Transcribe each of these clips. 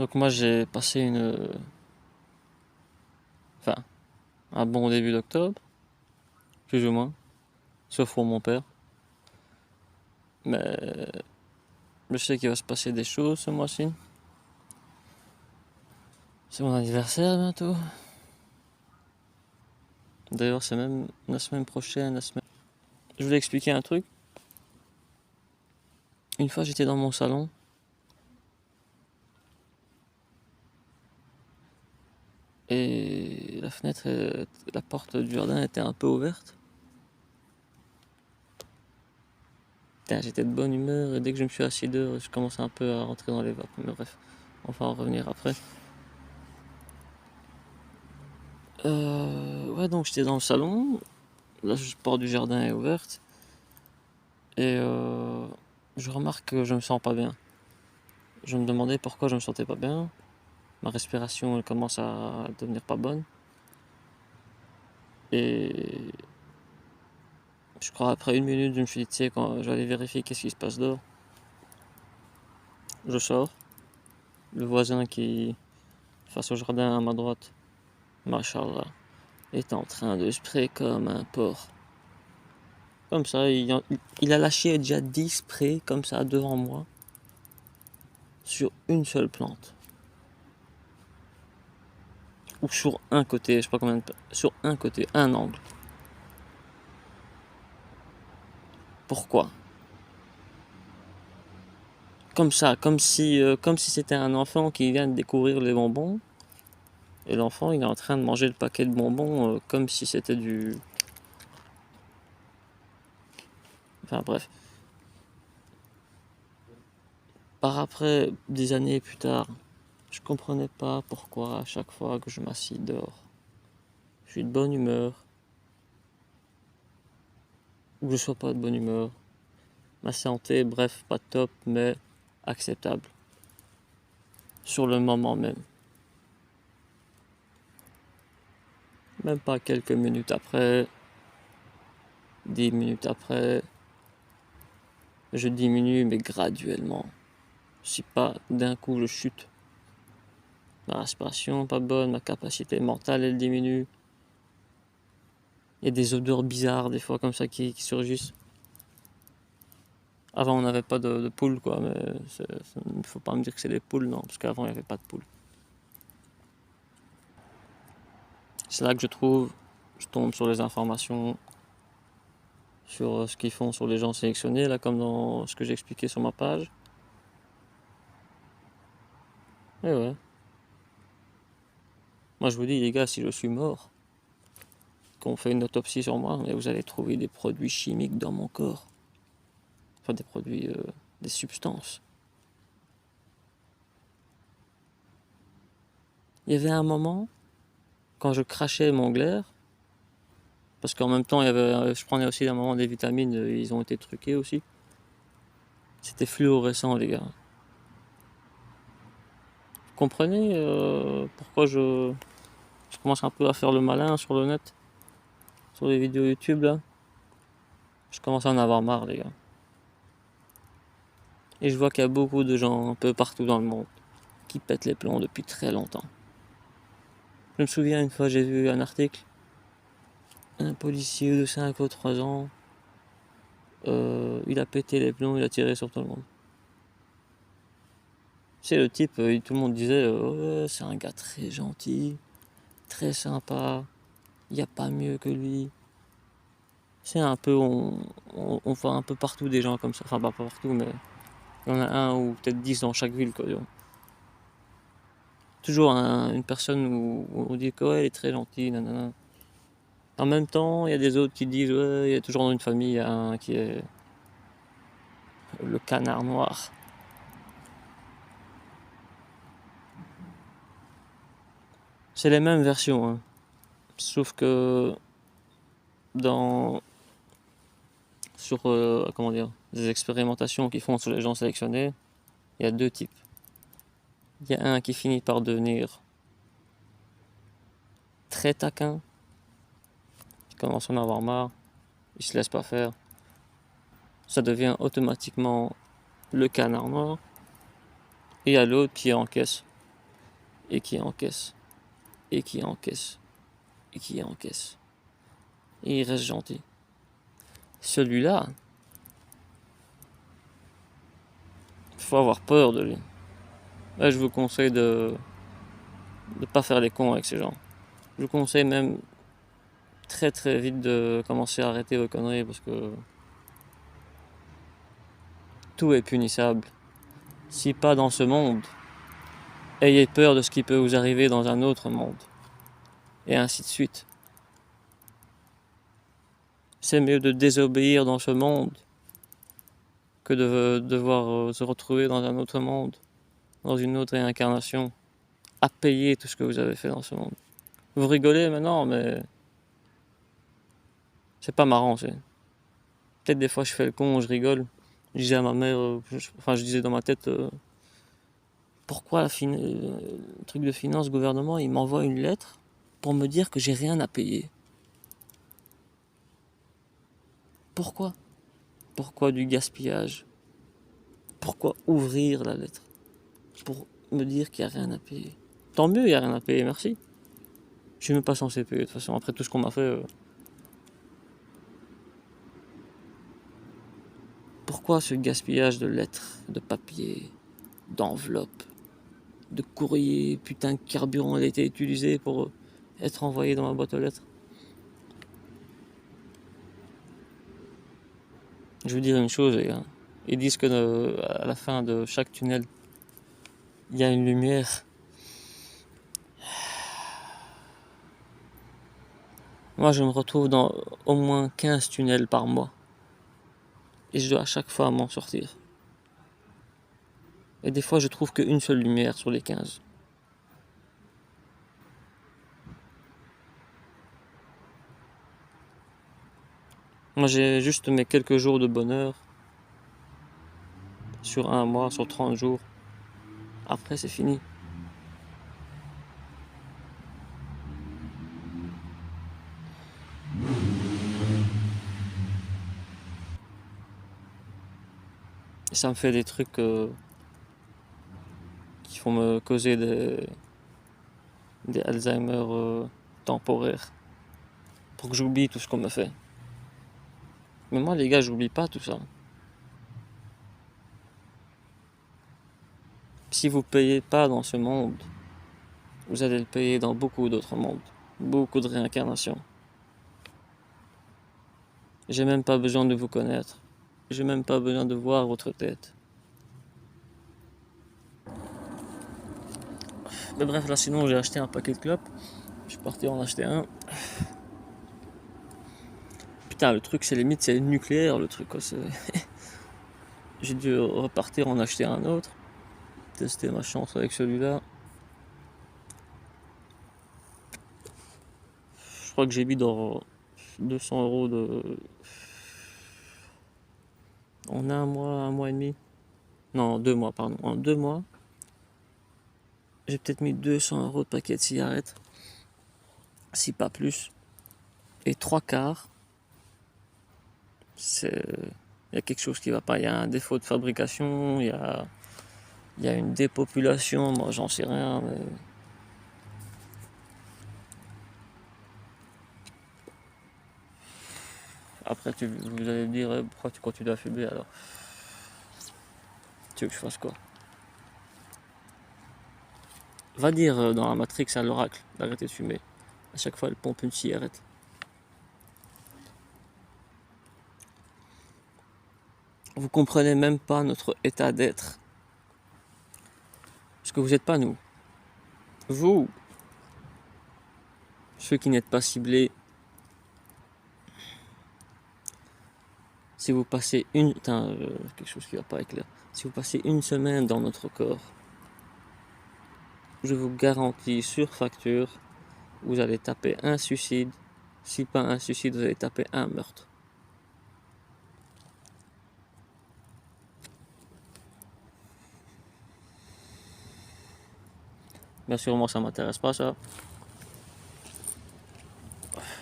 Donc moi j'ai passé enfin, un bon début d'octobre, plus ou moins, sauf pour mon père. Mais je sais qu'il va se passer des choses ce mois-ci. C'est mon anniversaire bientôt. D'ailleurs c'est même la semaine prochaine, la semaine. Je voulais expliquer un truc. Une fois j'étais dans mon salon et la fenêtre, la porte du jardin était un peu ouverte. Putain, j'étais de bonne humeur et dès que je me suis assis dehors, je commençais un peu à rentrer dans les vapes. Mais bref, on va en revenir après. Ouais, donc j'étais dans le salon. La porte du jardin est ouverte. Et je remarque que je me sens pas bien. Je me demandais pourquoi je me sentais pas bien. Ma respiration elle commence à devenir pas bonne. Et je crois après une minute, je me suis dit, tu sais, quand je vais aller vérifier qu'est-ce qui se passe dehors. Je sors. Le voisin qui, face au jardin à ma droite, machallah, est en train de sprayer comme un porc. Comme ça, il a lâché déjà 10 sprays comme ça devant moi sur une seule plante. Ou sur un côté, je sais pas combien de... sur un côté, un angle. Pourquoi? Comme ça, comme si c'était un enfant qui vient de découvrir les bonbons. Et l'enfant, il est en train de manger le paquet de bonbons comme si c'était du... Enfin bref. Par après, des années plus tard, je comprenais pas pourquoi à chaque fois que je m'assis dehors, je suis de bonne humeur, ou que je sois pas de bonne humeur. Ma santé, bref, pas top, mais acceptable. Sur le moment même. Même pas quelques minutes après, 10 minutes après, je diminue, mais graduellement. Si pas d'un coup je chute. Ma respiration pas bonne, ma capacité mentale elle diminue. Il y a des odeurs bizarres des fois comme ça qui surgissent. Avant on n'avait pas de poules quoi, mais il ne faut pas me dire que c'est des poules, non, parce qu'avant il n'y avait pas de poules. C'est là que je tombe sur les informations, sur ce qu'ils font sur les gens sélectionnés, là comme dans ce que j'ai expliqué sur ma page. Et ouais. Moi je vous dis les gars, si je suis mort, qu'on fait une autopsie sur moi, mais vous allez trouver des produits chimiques dans mon corps. Enfin des produits, des substances. Il y avait un moment, quand je crachais mon glaire, parce qu'en même temps, je prenais aussi un moment des vitamines, ils ont été truqués aussi. C'était fluorescent, les gars. Vous comprenez pourquoi je commence un peu à faire le malin sur le net, sur les vidéos YouTube là. Je commence à en avoir marre, les gars. Et je vois qu'il y a beaucoup de gens un peu partout dans le monde qui pètent les plombs depuis très longtemps. Je me souviens une fois, j'ai vu un article, un policier de 5 ou 3 ans, il a pété les plombs, il a tiré sur tout le monde. C'est le type, tout le monde disait, ouais, c'est un gars très gentil, très sympa, il n'y a pas mieux que lui. C'est un peu, on voit un peu partout des gens comme ça, enfin pas partout, mais il y en a un ou peut-être 10 dans chaque ville, quoi. Toujours une personne où on dit que ouais, elle est très gentille, nanana. En même temps, il y a des autres qui disent, ouais, il y a toujours dans une famille, il y a un qui est le canard noir. C'est les mêmes versions, hein. Sauf que dans sur comment dire, des expérimentations qu'ils font sur les gens sélectionnés, il y a deux types. Il y a un qui finit par devenir très taquin, qui commence à en avoir marre, il se laisse pas faire. Ça devient automatiquement le canard noir. Et il y a l'autre qui encaisse. et qui encaisse, et qui encaisse, et qui encaisse. Et il reste gentil. Celui-là, il faut avoir peur de lui. Là, je vous conseille de ne pas faire les cons avec ces gens. Je vous conseille même très très vite de commencer à arrêter vos conneries parce que tout est punissable. Si pas dans ce monde, ayez peur de ce qui peut vous arriver dans un autre monde. Et ainsi de suite. C'est mieux de désobéir dans ce monde que de devoir se retrouver dans un autre monde, dans une autre réincarnation, à payer tout ce que vous avez fait dans ce monde. Vous rigolez maintenant, mais c'est pas marrant. Peut-être des fois je fais le con, je rigole. Je disais à ma mère, je disais dans ma tête, pourquoi le truc de finance, gouvernement, il m'envoie une lettre pour me dire que j'ai rien à payer. Pourquoi? Pourquoi du gaspillage? Pourquoi ouvrir la lettre? Pour me dire qu'il n'y a rien à payer. Tant mieux, il n'y a rien à payer, merci. Je suis même pas censé payer de toute façon, après tout ce qu'on m'a fait. Pourquoi ce gaspillage de lettres, de papier, d'enveloppes, de courrier, putain de carburant a été utilisé pour être envoyé dans ma boîte aux lettres? Je vais vous dire une chose, les gars. Ils disent que à la fin de chaque tunnel, il y a une lumière. Moi, je me retrouve dans au moins 15 tunnels par mois. Et je dois à chaque fois m'en sortir. Et des fois, je trouve qu'une seule lumière sur les 15. Moi, j'ai juste mes quelques jours de bonheur. Sur un mois, sur 30 jours. Après, c'est fini. Et ça me fait des trucs qui font me causer des Alzheimer temporaires. Pour que j'oublie tout ce qu'on me fait. Mais moi, les gars, j'oublie pas tout ça. Si vous payez pas dans ce monde, vous allez le payer dans beaucoup d'autres mondes. Beaucoup de réincarnations. J'ai même pas besoin de vous connaître. J'ai même pas besoin de voir votre tête. Mais bref, là sinon j'ai acheté un paquet de clopes. Je suis parti en acheter un. Putain, le truc c'est limite, c'est nucléaire le truc quoi. J'ai dû repartir en acheter un autre. Tester ma chance avec celui-là. Je crois que j'ai mis dans 200 € en un mois et demi. Non, 2 mois, pardon. En 2 mois, j'ai peut-être mis 200 € de paquet de cigarettes. Si pas plus. Et 3/4, il y a quelque chose qui va pas. Il y a un défaut de fabrication, il y a une dépopulation, moi j'en sais rien. Mais après, vous allez me dire pourquoi tu continues à fumer alors? Tu veux que je fasse quoi? Va dire dans la Matrix à l'oracle d'arrêter de fumer. À chaque fois, elle pompe une cigarette. Vous comprenez même pas notre état d'être. Parce que vous n'êtes pas nous. Vous, ceux qui n'êtes pas ciblés, si vous passez quelque chose qui va pas être clair. Si vous passez une semaine dans notre corps, je vous garantis sur facture, vous allez taper un suicide. Si pas un suicide, vous allez taper un meurtre. Bien sûr, moi ça m'intéresse pas ça.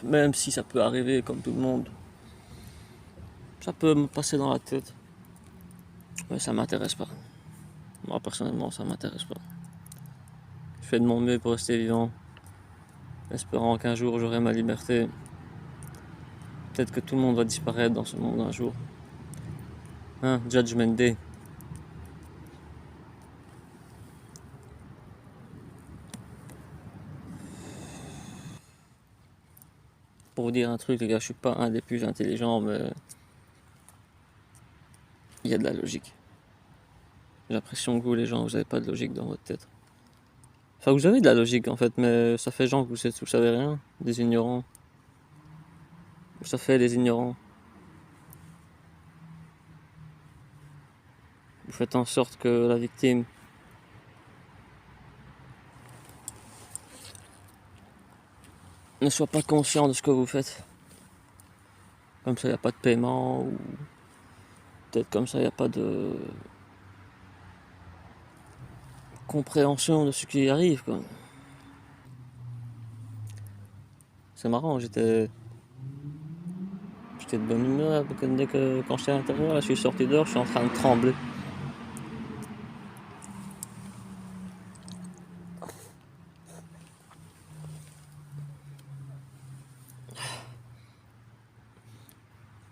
Même si ça peut arriver comme tout le monde. Ça peut me passer dans la tête. Mais ça m'intéresse pas. Moi personnellement, ça m'intéresse pas. fais de mon mieux pour rester vivant, espérant qu'un jour j'aurai ma liberté. Peut-être que tout le monde va disparaître dans ce monde un jour. Hein, Judgment Day. Pour vous dire un truc, les gars, je suis pas un des plus intelligents, mais il y a de la logique. J'ai l'impression que vous, les gens, vous avez pas de logique dans votre tête. Enfin, vous avez de la logique en fait, mais ça fait genre que vous savez rien, des ignorants. Ça fait des ignorants. Vous faites en sorte que la victime ne soit pas conscient de ce que vous faites. Comme ça, il n'y a pas de paiement, ou peut-être comme ça, il n'y a pas de compréhension de ce qui arrive, quoi. C'est marrant, j'étais de bonne humeur quand j'étais à l'intérieur, là, je suis sorti dehors, je suis en train de trembler.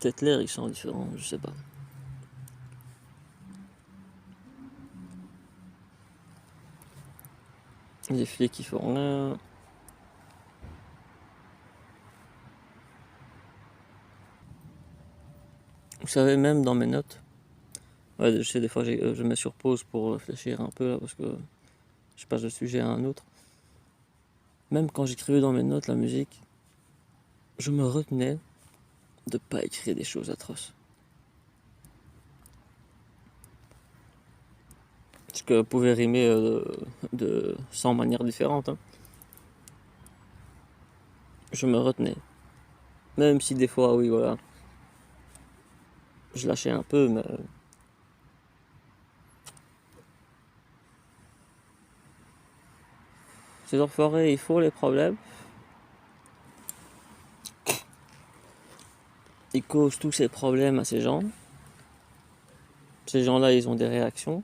Peut-être l'air, il sent différent, je sais pas. Les flics qui font rien. Vous savez, même dans mes notes, ouais, je sais, des fois je mets sur pause pour réfléchir un peu, là, parce que je passe de sujet à un autre. Même quand j'écrivais dans mes notes la musique, je me retenais de pas écrire des choses atroces. Parce que pouvait rimer de 100 manières différentes. Hein. Je me retenais. Même si des fois, oui, voilà, je lâchais un peu, mais ces enfoirés, il faut les problèmes. Ils causent tous ces problèmes à ces gens. Ces gens-là, ils ont des réactions.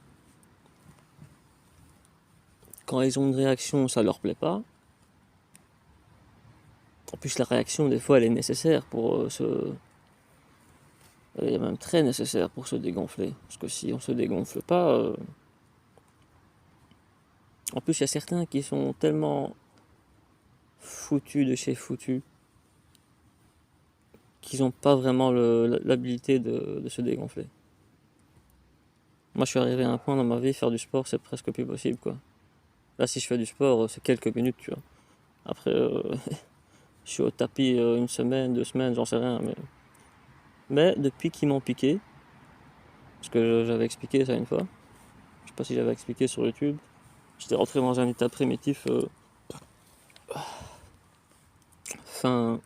Quand ils ont une réaction, ça leur plaît pas. En plus, la réaction, des fois, elle est nécessaire pour elle est même très nécessaire pour se dégonfler. Parce que si on se dégonfle pas... En plus, il y a certains qui sont tellement foutus de chez foutus qu'ils n'ont pas vraiment l'habilité de se dégonfler. Moi, je suis arrivé à un point dans ma vie, faire du sport, c'est presque plus possible, quoi. Là, si je fais du sport, c'est quelques minutes, tu vois. Après, je suis au tapis une semaine, 2 semaines, j'en sais rien. Mais depuis qu'ils m'ont piqué, parce que j'avais expliqué ça une fois, je sais pas si j'avais expliqué sur YouTube, j'étais rentré dans un état primitif fin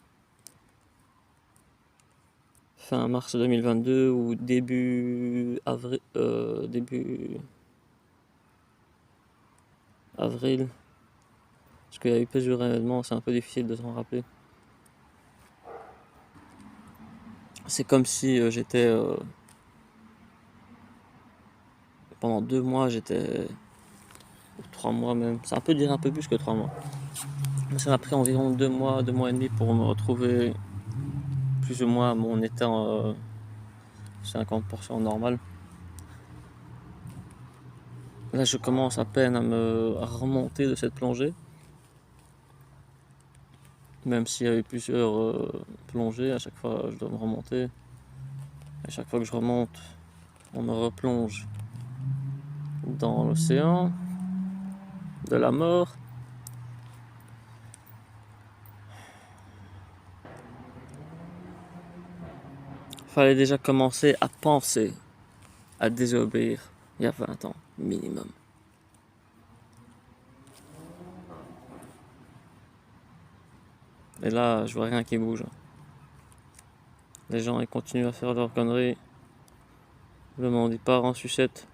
mars 2022 ou début avril, parce qu'il y a eu plusieurs événements, c'est un peu difficile de s'en rappeler. C'est comme si j'étais pendant 2 mois, j'étais 3 mois même. Ça peut dire un peu plus que 3 mois. Mais ça m'a pris environ 2 mois et demi pour me retrouver plus ou moins à mon état 50% normal. Là, je commence à peine à remonter de cette plongée. Même s'il y a eu plusieurs plongées, à chaque fois je dois me remonter. À chaque fois que je remonte, on me replonge dans l'océan de la mort. Fallait déjà commencer à penser à désobéir il y a 20 ans minimum. Et là, je vois rien qui bouge. Les gens ils continuent à faire leurs conneries. Le monde il part en sucette.